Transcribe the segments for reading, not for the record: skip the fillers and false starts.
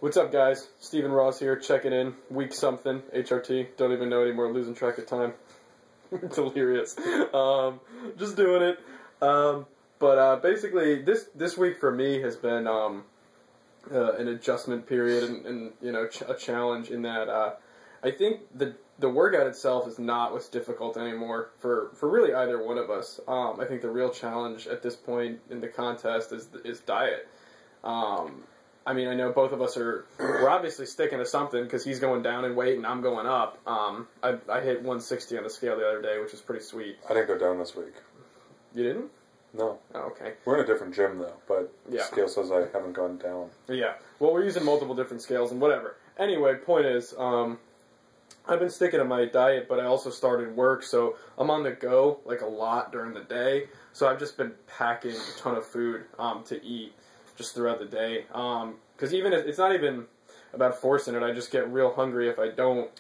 What's up, guys? Stephen Ross here, checking in. Week something, HRT. Don't even know anymore, losing track of time. Delirious. Just doing it. But basically, this week for me has been an adjustment period and a challenge in that I think the workout itself is not what's difficult anymore for really either one of us. I think the real challenge at this point in the contest is diet. I mean, I know both of us we're obviously sticking to something because he's going down in weight and I'm going up. I hit 160 on the scale the other day, which is pretty sweet. I didn't go down this week. You didn't? No. Oh, okay. We're in a different gym, though, but yeah. The scale says I haven't gone down. Yeah. Well, we're using multiple different scales and whatever. Anyway, point is, I've been sticking to my diet, but I also started work, so I'm on the go, like, a lot during the day. So I've just been packing a ton of food to eat just throughout the day. Because even if it's not even about forcing it, I just get real hungry if I don't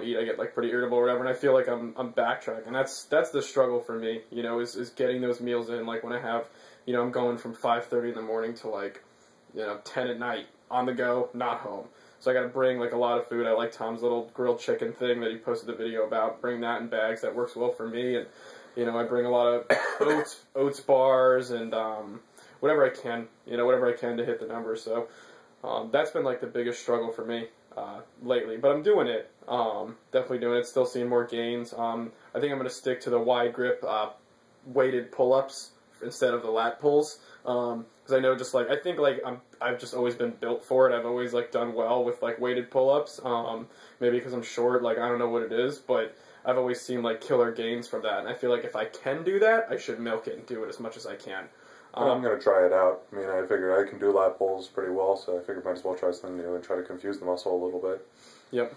eat. I get like pretty irritable or whatever, and I feel like I'm backtracking. That's the struggle for me, is getting those meals in. Like when I have, I'm going from 5:30 in the morning to like, 10 at night on the go, not home. So I got to bring like a lot of food. I like Tom's little grilled chicken thing that he posted a video about. Bring that in bags. That works well for me. And I bring a lot of oats bars and whatever I can, whatever I can to hit the numbers. So that's been like the biggest struggle for me lately. But I'm doing it. Definitely doing it. Still seeing more gains. I think I'm going to stick to the wide grip weighted pull-ups instead of the lat pulls. Because I know I think I've just always been built for it. I've always like done well with like weighted pull-ups. Maybe because I'm short, like I don't know what it is, but I've always seen like killer gains from that. And I feel like if I can do that, I should milk it and do it as much as I can. I'm going to try it out. I mean, I figured I can do lat pulls pretty well, so I figured might as well try something new and try to confuse the muscle a little bit. Yep.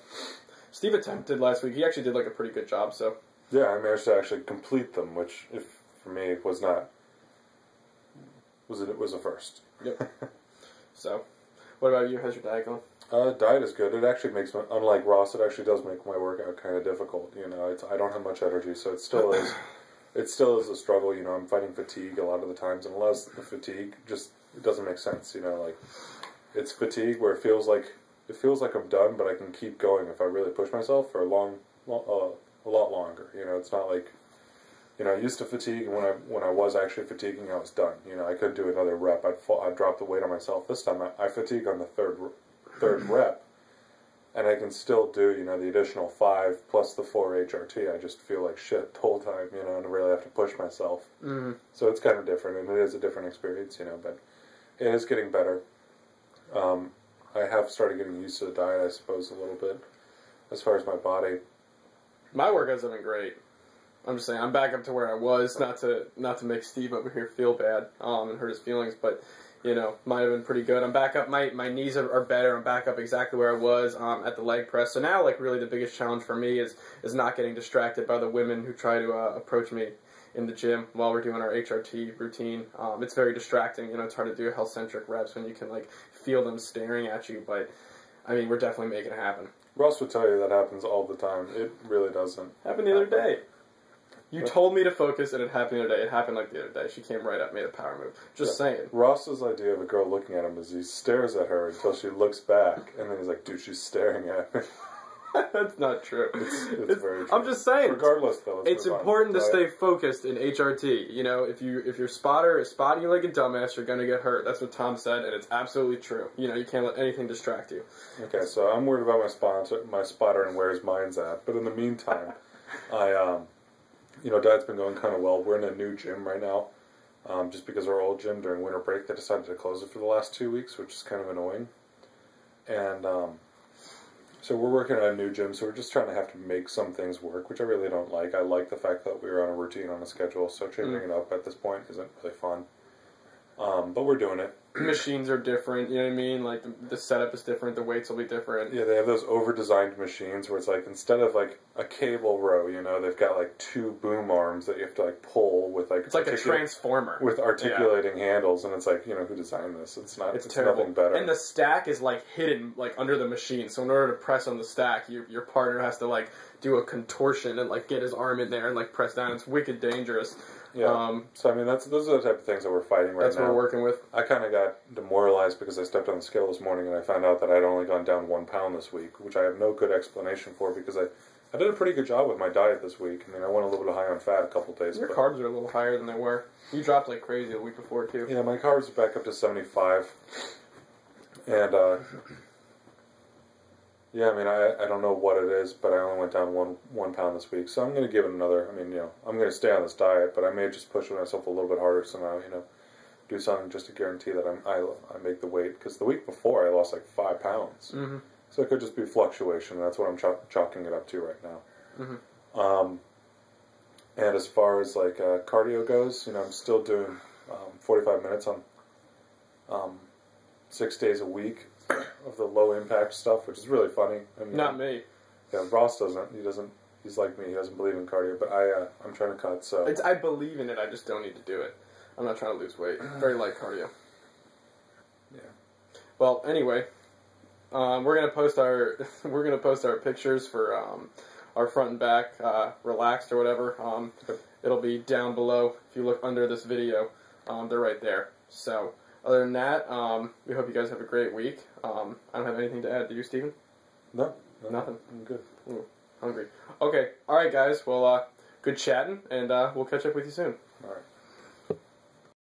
Steve attempted last week. He actually did like a pretty good job, so. Yeah, I managed to actually complete them, which, for me, was not... It was a first. Yep. So, what about you? How's your diet going? Diet is good. It actually makes my... Unlike Ross, it actually does make my workout kind of difficult. I don't have much energy, so it still is... It still is a struggle, I'm fighting fatigue a lot of the times, and a lot of the fatigue it doesn't make sense, like, it's fatigue where it feels like I'm done, but I can keep going if I really push myself for a lot longer, it's not like, I used to fatigue, and when I was actually fatiguing, I was done, I couldn't do another rep, I'd drop the weight on myself. This time, I fatigue on the third rep, and I can still do, the additional 5 plus the 4 HRT. I just feel like shit the whole time, and I really have to push myself. Mm-hmm. So it's kind of different, and it is a different experience, but it is getting better. I have started getting used to the diet, I suppose, a little bit, as far as my body. My workouts have been great. I'm just saying, I'm back up to where I was, not to make Steve over here feel bad and hurt his feelings, but... might have been pretty good. I'm back up. My knees are better. I'm back up exactly where I was at the leg press. So now, like, really the biggest challenge for me is not getting distracted by the women who try to approach me in the gym while we're doing our HRT routine. It's very distracting. It's hard to do health-centric reps when you can, like, feel them staring at you. But, I mean, we're definitely making it happen. Ross would tell you that happens all the time. It really doesn't. Happened the other day. You told me to focus, and it happened the other day. It happened like the other day. She came right up, made a power move. Just saying. Ross's idea of a girl looking at him is he stares at her until she looks back, and then he's like, dude, she's staring at me. That's not true. It's very true. I'm just saying. Regardless, though, it's important to stay focused in HRT. If your spotter is spotting you like a dumbass, you're going to get hurt. That's what Tom said, and it's absolutely true. You can't let anything distract you. Okay, so I'm worried about my spotter and where his mind's at. But in the meantime, diet's been going kind of well. We're in a new gym right now, just because our old gym during winter break, they decided to close it for the last 2 weeks, which is kind of annoying. And so we're working on a new gym, so we're just trying to have to make some things work, which I really don't like. I like the fact that we're on a routine, on a schedule, so changing it up at this point isn't really fun. But we're doing it. Machines are different, you know what I mean? Like, the setup is different, the weights will be different. Yeah, they have those over-designed machines where it's like, instead of like a cable row, they've got like 2 boom arms that you have to like pull with like... It's like a transformer. With articulating handles, and it's like, who designed this? It's terrible. Nothing better. And the stack is like hidden like under the machine, so in order to press on the stack, your partner has to like do a contortion and like get his arm in there and like press down. It's wicked dangerous. Yeah. So I mean, those are the type of things that we're fighting right now. That's what we're working with. I kind of got demoralized because I stepped on the scale this morning and I found out that I'd only gone down 1 pound this week, which I have no good explanation for because I did a pretty good job with my diet this week. I mean, I went a little bit high on fat a couple days. Your carbs are a little higher than they were. You dropped like crazy the week before too. Yeah, my carbs are back up to 75, and yeah, I mean, I don't know what it is, but I only went down one pound this week, so I'm going to give it another. I mean, I'm going to stay on this diet, but I may just push myself a little bit harder somehow. Do something just to guarantee that I make the weight, because the week before I lost like 5 pounds. Mm-hmm. So it could just be fluctuation. That's what I'm chalking it up to right now. Mm-hmm. And as far as like cardio goes, I'm still doing 45 minutes on 6 days a week of the low impact stuff, which is really funny. I mean, Not me. Yeah, Ross doesn't. He's like me. He doesn't believe in cardio, but I'm trying to cut. So I believe in it. I just don't need to do it. I'm not trying to lose weight. Very light cardio. Yeah. Well, anyway, we're gonna post our pictures for our front and back relaxed or whatever. It'll be down below if you look under this video. They're right there. So other than that, we hope you guys have a great week. I don't have anything to add. Do you, Steven? No, Nothing. I'm good. Ooh, hungry. Okay. All right, guys. Well, good chatting, and we'll catch up with you soon. All right.